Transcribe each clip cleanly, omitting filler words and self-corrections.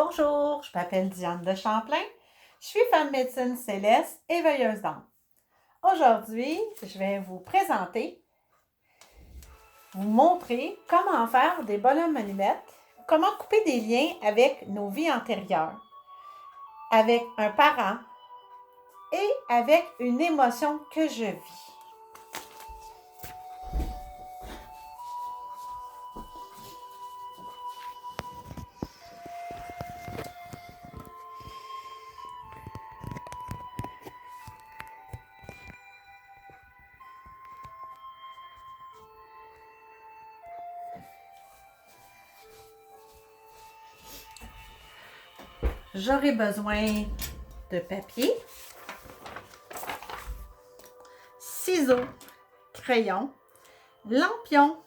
Bonjour, je m'appelle Diane de Champlain. Je suis femme médecine céleste et veilleuse d'âme. Aujourd'hui, je vais vous présenter, vous montrer comment faire des bonhommes allumettes, comment couper des liens avec nos vies antérieures, avec un parent et avec une émotion que je vis. J'aurai besoin de papier, ciseaux, crayons, lampions,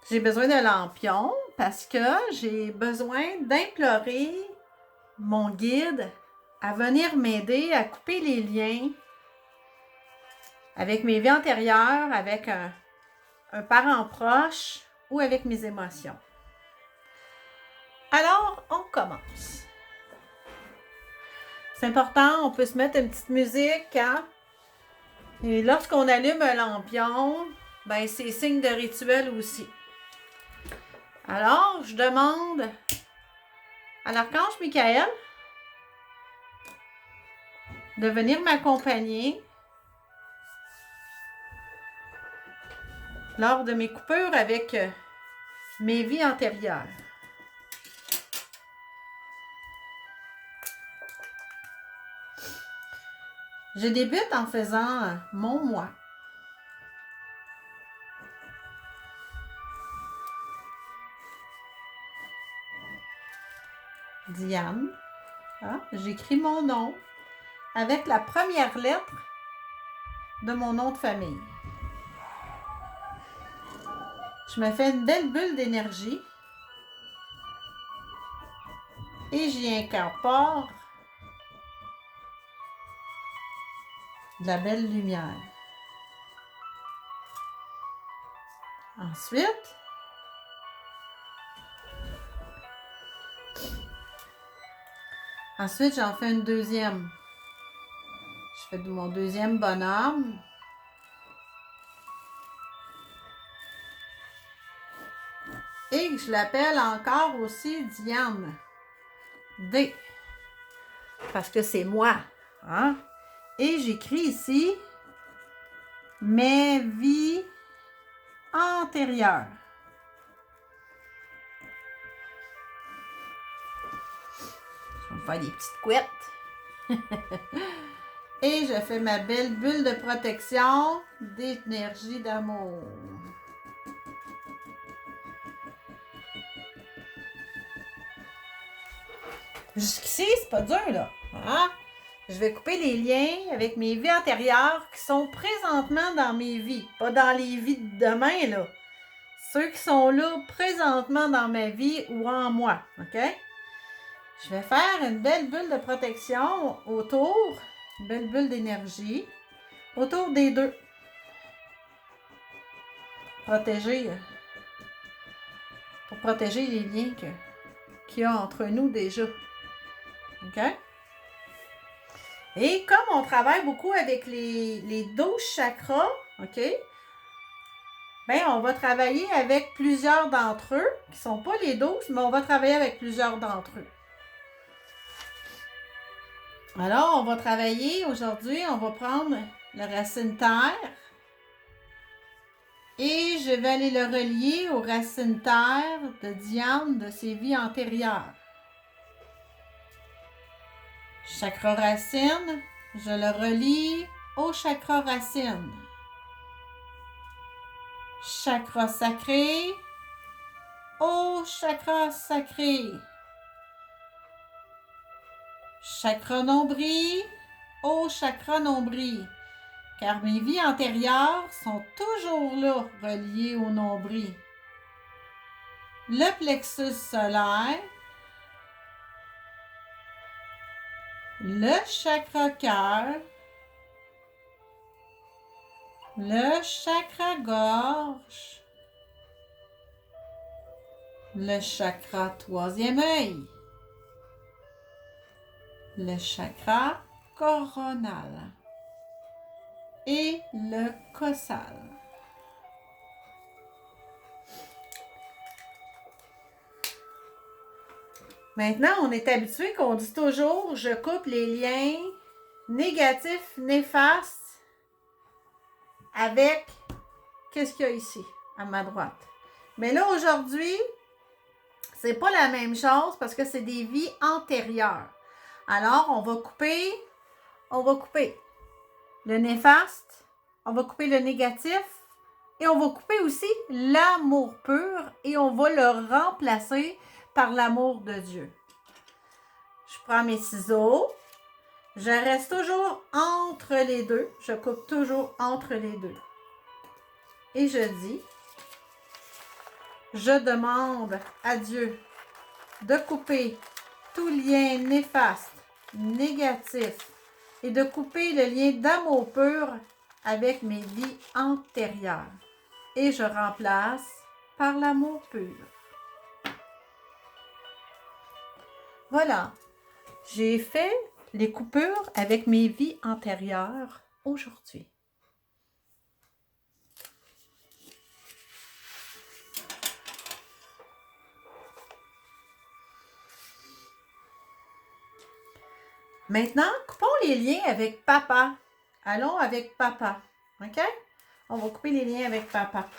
j'ai besoin de lampions parce que j'ai besoin d'implorer mon guide à venir m'aider à couper les liens avec mes vies antérieures, avec un parent proche ou avec mes émotions. Alors, on commence. C'est important, on peut se mettre une petite musique, hein? Et lorsqu'on allume un lampion, ben c'est signe de rituel aussi. Alors, je demande à l'archange Michael de venir m'accompagner lors de mes coupures avec mes vies antérieures. Je débute en faisant mon moi. Diane. Ah, j'écris mon nom avec la première lettre de mon nom de famille. Je me fais une belle bulle d'énergie et j'y incorpore de la belle lumière. Ensuite, j'en fais une deuxième. Je fais mon deuxième bonhomme. Et je l'appelle encore aussi Diane. D. Parce que c'est moi. Hein? Et j'écris ici mes vies antérieures. Je vais me faire des petites couettes. Et je fais ma belle bulle de protection d'énergie d'amour. Jusqu'ici, c'est pas dur, là. Hein? Je vais couper les liens avec mes vies antérieures qui sont présentement dans mes vies. Pas dans les vies de demain, là. Ceux qui sont là présentement dans ma vie ou en moi. OK? Je vais faire une belle bulle de protection autour, une belle bulle d'énergie, autour des deux. Pour protéger les liens qu'il y a entre nous déjà. OK? Et comme on travaille beaucoup avec les 12 chakras, OK? Bien, on va travailler avec plusieurs d'entre eux, qui ne sont pas les 12, mais on va travailler avec plusieurs d'entre eux. Alors, on va travailler aujourd'hui, on va prendre le racine terre et je vais aller le relier aux racines terre de Diane de ses vies antérieures. Chakra racine, je le relie au chakra racine. Chakra sacré, au chakra sacré. Chakra nombril, au chakra nombril. Car mes vies antérieures sont toujours là, reliées au nombril. Le plexus solaire, le chakra cœur, le chakra gorge, le chakra troisième œil, le chakra coronal et le cossal. Maintenant, on est habitué qu'on dit toujours « je coupe les liens négatifs, néfastes avec qu'est-ce qu'il y a ici, à ma droite. » Mais là, aujourd'hui, c'est pas la même chose parce que c'est des vies antérieures. Alors, on va couper le néfaste, on va couper le négatif et on va couper aussi l'amour pur et on va le remplacer par l'amour de Dieu. Je prends mes ciseaux, je reste toujours entre les deux, je coupe toujours entre les deux. Et je dis, je demande à Dieu de couper tout lien néfaste, négatif et de couper le lien d'amour pur avec mes vies antérieures. Et je remplace par l'amour pur. Voilà, j'ai fait les coupures avec mes vies antérieures aujourd'hui. Maintenant, coupons les liens avec papa. Allons avec papa, OK? On va couper les liens avec papa.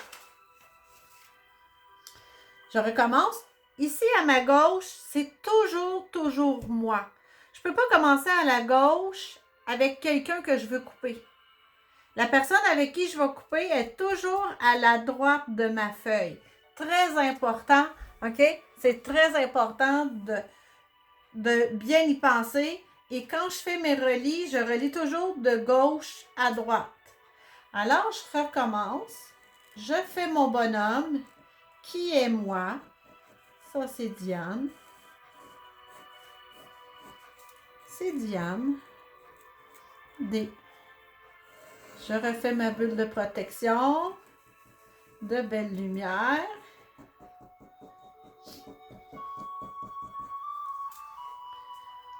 Je recommence. Ici, à ma gauche, c'est toujours moi. Je ne peux pas commencer à la gauche avec quelqu'un que je veux couper. La personne avec qui je vais couper est toujours à la droite de ma feuille. Très important, OK? C'est très important de bien y penser. Et quand je fais mes relis, je relis toujours de gauche à droite. Alors, je recommence. Je fais mon bonhomme qui est moi. Ça, c'est Diane. C'est Diane. D. Je refais ma bulle de protection. De belle lumière.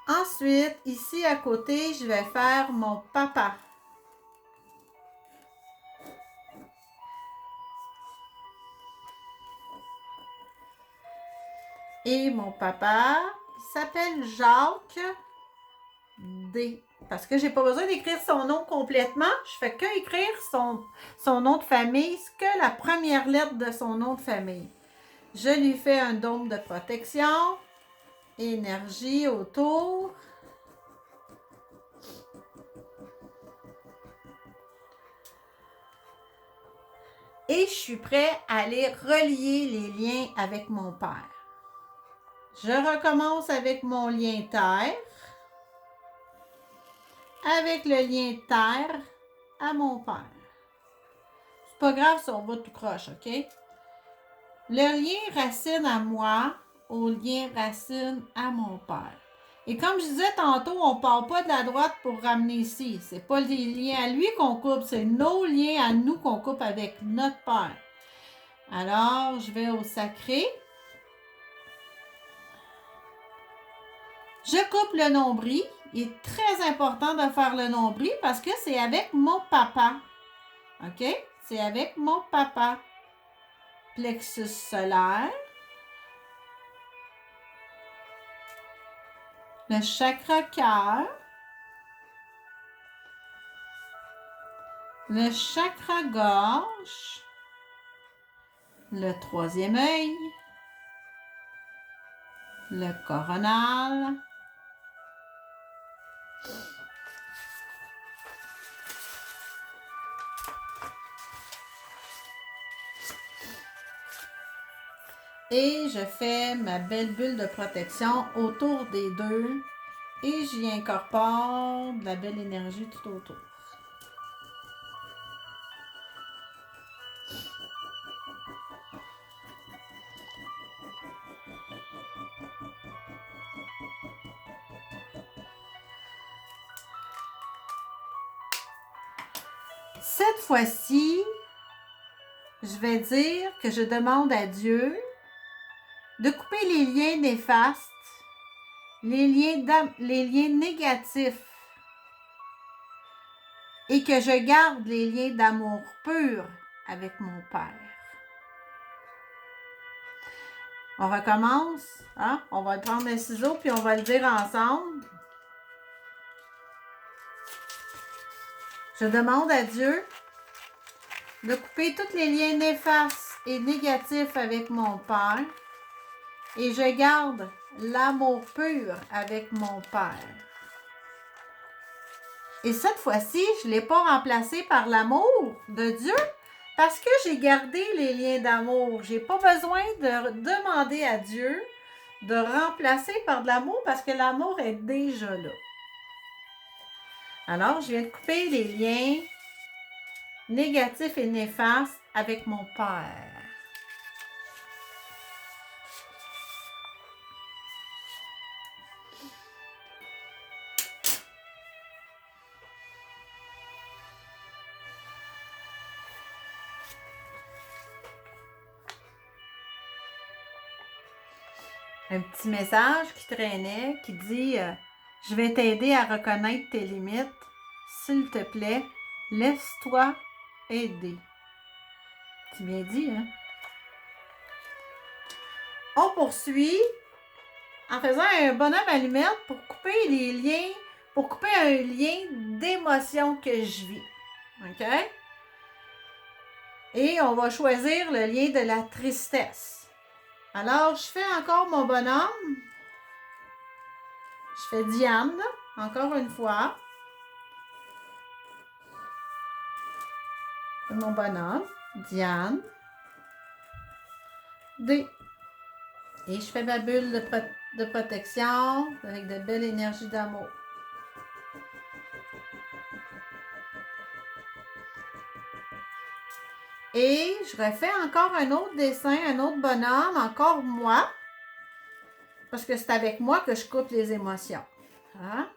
Ensuite, ici à côté, je vais faire mon papa. Et mon papa, il s'appelle Jacques D. Parce que j'ai pas besoin d'écrire son nom complètement. Je fais que écrire son nom de famille, ce que la première lettre de son nom de famille. Je lui fais un dôme de protection. Énergie autour. Et je suis prêt à aller relier les liens avec mon père. Je recommence avec mon lien terre. Avec le lien terre à mon père. C'est pas grave si on va tout croche, OK? Le lien racine à moi au lien racine à mon père. Et comme je disais tantôt, on ne part pas de la droite pour ramener ici. C'est pas les liens à lui qu'on coupe, c'est nos liens à nous qu'on coupe avec notre père. Alors, je vais au sacré. Je coupe le nombril. Il est très important de faire le nombril parce que c'est avec mon papa. OK? C'est avec mon papa. Plexus solaire. Le chakra cœur. Le chakra gorge. Le troisième œil. Le coronal. Et je fais ma belle bulle de protection autour des deux et j'y incorpore de la belle énergie tout autour. Cette fois-ci, je vais dire que je demande à Dieu de couper les liens néfastes, les liens négatifs et que je garde les liens d'amour pur avec mon Père. On recommence, hein? On va prendre les ciseaux puis on va le dire ensemble. Je demande à Dieu de couper tous les liens néfastes et négatifs avec mon Père et je garde l'amour pur avec mon Père. Et cette fois-ci, je ne l'ai pas remplacé par l'amour de Dieu parce que j'ai gardé les liens d'amour. Je n'ai pas besoin de demander à Dieu de remplacer par de l'amour parce que l'amour est déjà là. Alors, je viens de couper les liens négatifs et néfastes avec mon Père. Un petit message qui traînait qui dit je vais t'aider à reconnaître tes limites. S'il te plaît, laisse-toi aider. C'est bien dit, hein? On poursuit en faisant un bonhomme allumette pour couper les liens, pour couper un lien d'émotion que je vis. OK? Et on va choisir le lien de la tristesse. Alors, je fais encore mon bonhomme. Je fais Diane, encore une fois. Mon bonhomme, Diane, D. Et je fais ma bulle de protection avec de belles énergies d'amour. Et je refais encore un autre dessin, un autre bonhomme, encore moi. Parce que c'est avec moi que je coupe les émotions. Hein?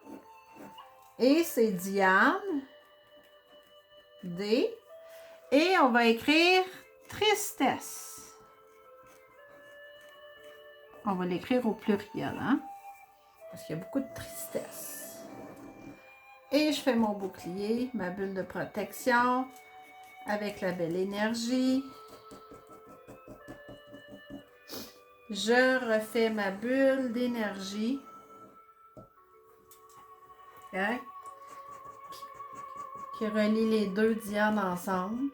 Et c'est Diane, D. Et on va écrire tristesse. On va l'écrire au pluriel, hein? Parce qu'il y a beaucoup de tristesse. Et je fais mon bouclier, ma bulle de protection, avec la belle énergie. Je refais ma bulle d'énergie. Okay? Qui relie les deux dianes ensemble.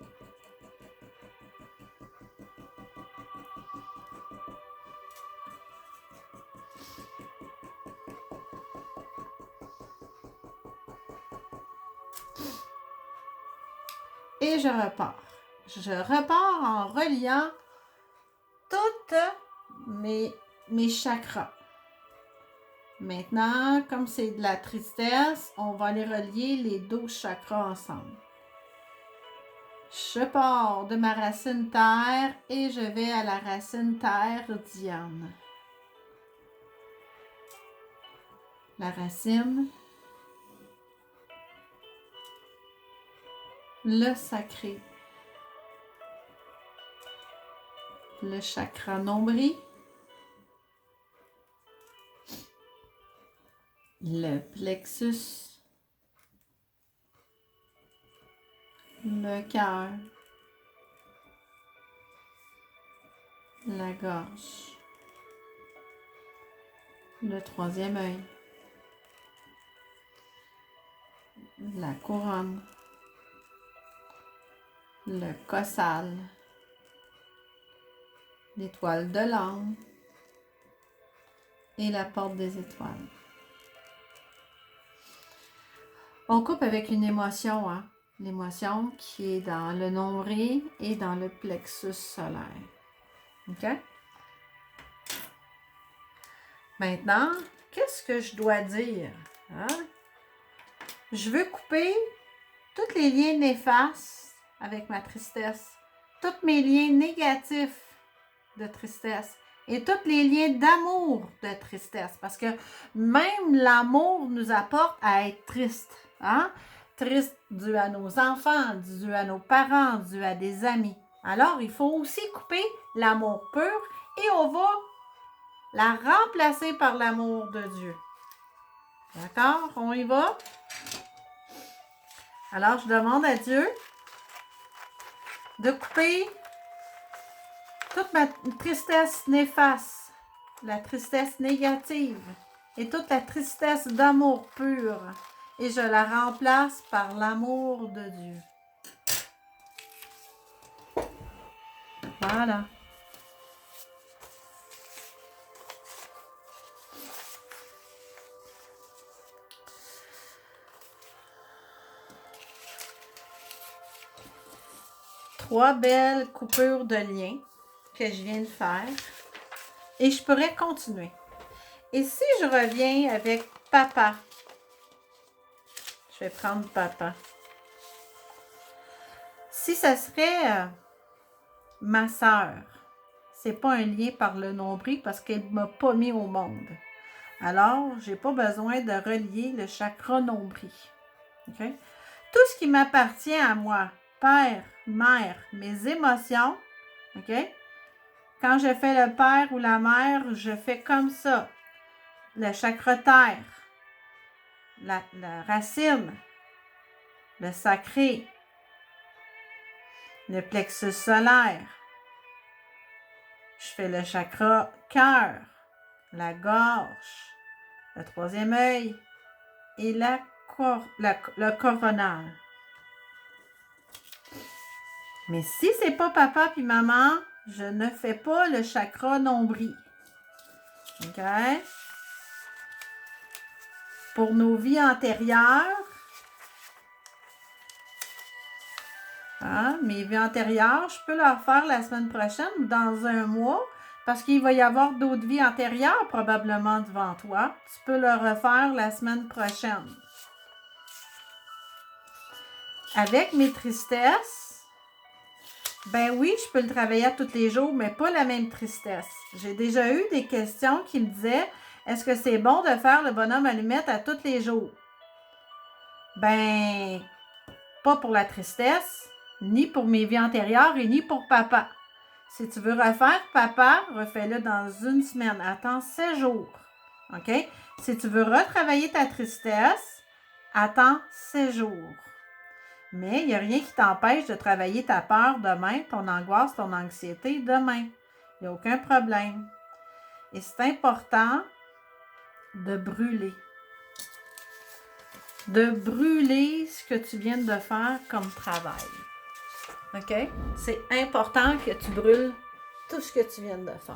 Et je repars. Je repars en reliant toutes mes chakras. Maintenant, comme c'est de la tristesse, on va les relier les 12 chakras ensemble. Je pars de ma racine terre et je vais à la racine terre Diane. La racine, le sacré, le chakra nombril, le plexus, le cœur, la gorge, le troisième œil, la couronne, le cossal, l'étoile de l'âme et la porte des étoiles. On coupe avec une émotion, hein? L'émotion qui est dans le nombril et dans le plexus solaire. OK? Maintenant, qu'est-ce que je dois dire? Hein? Je veux couper tous les liens néfastes avec ma tristesse, tous mes liens négatifs de tristesse et tous les liens d'amour de tristesse. Parce que même l'amour nous apporte à être triste. Hein? triste dû à nos enfants, dû à nos parents, dû à des amis. Alors, il faut aussi couper l'amour pur et on va la remplacer par l'amour de Dieu. D'accord? On y va? Alors, je demande à Dieu de couper toute ma tristesse néfaste, la tristesse négative et toute la tristesse d'amour pur. Et je la remplace par l'amour de Dieu. Voilà. Trois belles coupures de liens que je viens de faire. Et je pourrais continuer. Et si je reviens avec papa, je vais prendre papa. Si ça serait ma sœur, c'est pas un lien par le nombril parce qu'elle ne m'a pas mis au monde. Alors, je n'ai pas besoin de relier le chakra nombril. Okay? Tout ce qui m'appartient à moi, père, mère, mes émotions, OK? Quand je fais le père ou la mère, je fais comme ça. Le chakra terre, la racine, le sacré, le plexus solaire. Je fais le chakra cœur, la gorge, le troisième œil et le coronal. Mais si c'est pas papa puis maman, je ne fais pas le chakra nombril. OK? Pour nos vies antérieures, mes vies antérieures, je peux leur faire la semaine prochaine ou dans un mois parce qu'il va y avoir d'autres vies antérieures probablement devant toi. Tu peux le refaire la semaine prochaine. Avec mes tristesses, ben oui, je peux le travailler à tous les jours, mais pas la même tristesse. J'ai déjà eu des questions qui me disaient, est-ce que c'est bon de faire le bonhomme allumette à tous les jours? Ben, pas pour la tristesse, ni pour mes vies antérieures et ni pour papa. Si tu veux refaire papa, refais-le dans une semaine. Attends 7 jours. OK? Si tu veux retravailler ta tristesse, attends 7 jours. Mais il n'y a rien qui t'empêche de travailler ta peur demain, ton angoisse, ton anxiété demain. Il n'y a aucun problème. Et c'est important de brûler. De brûler ce que tu viens de faire comme travail. OK? C'est important que tu brûles tout ce que tu viens de faire.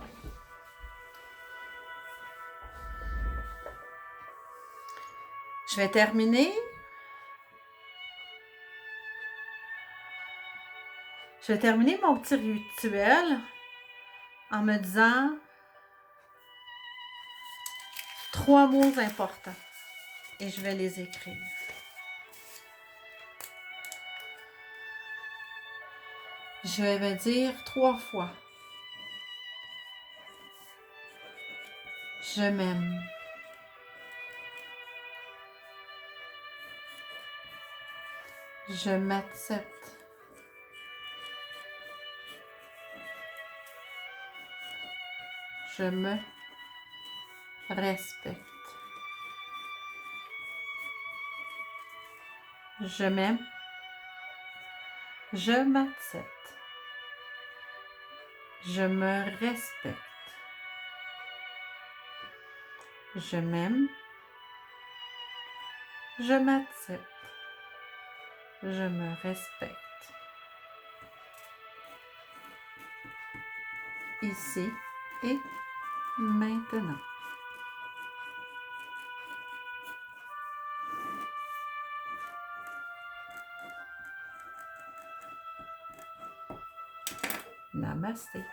Je vais terminer. Je vais terminer mon petit rituel en me disant 3 mots importants et je vais les écrire. Je vais me dire 3 fois. Je m'aime. Je m'accepte. Je me respecte. Je m'aime. Je m'accepte. Je me respecte. Je m'aime. Je m'accepte. Je me respecte. Ici et maintenant. Namasté.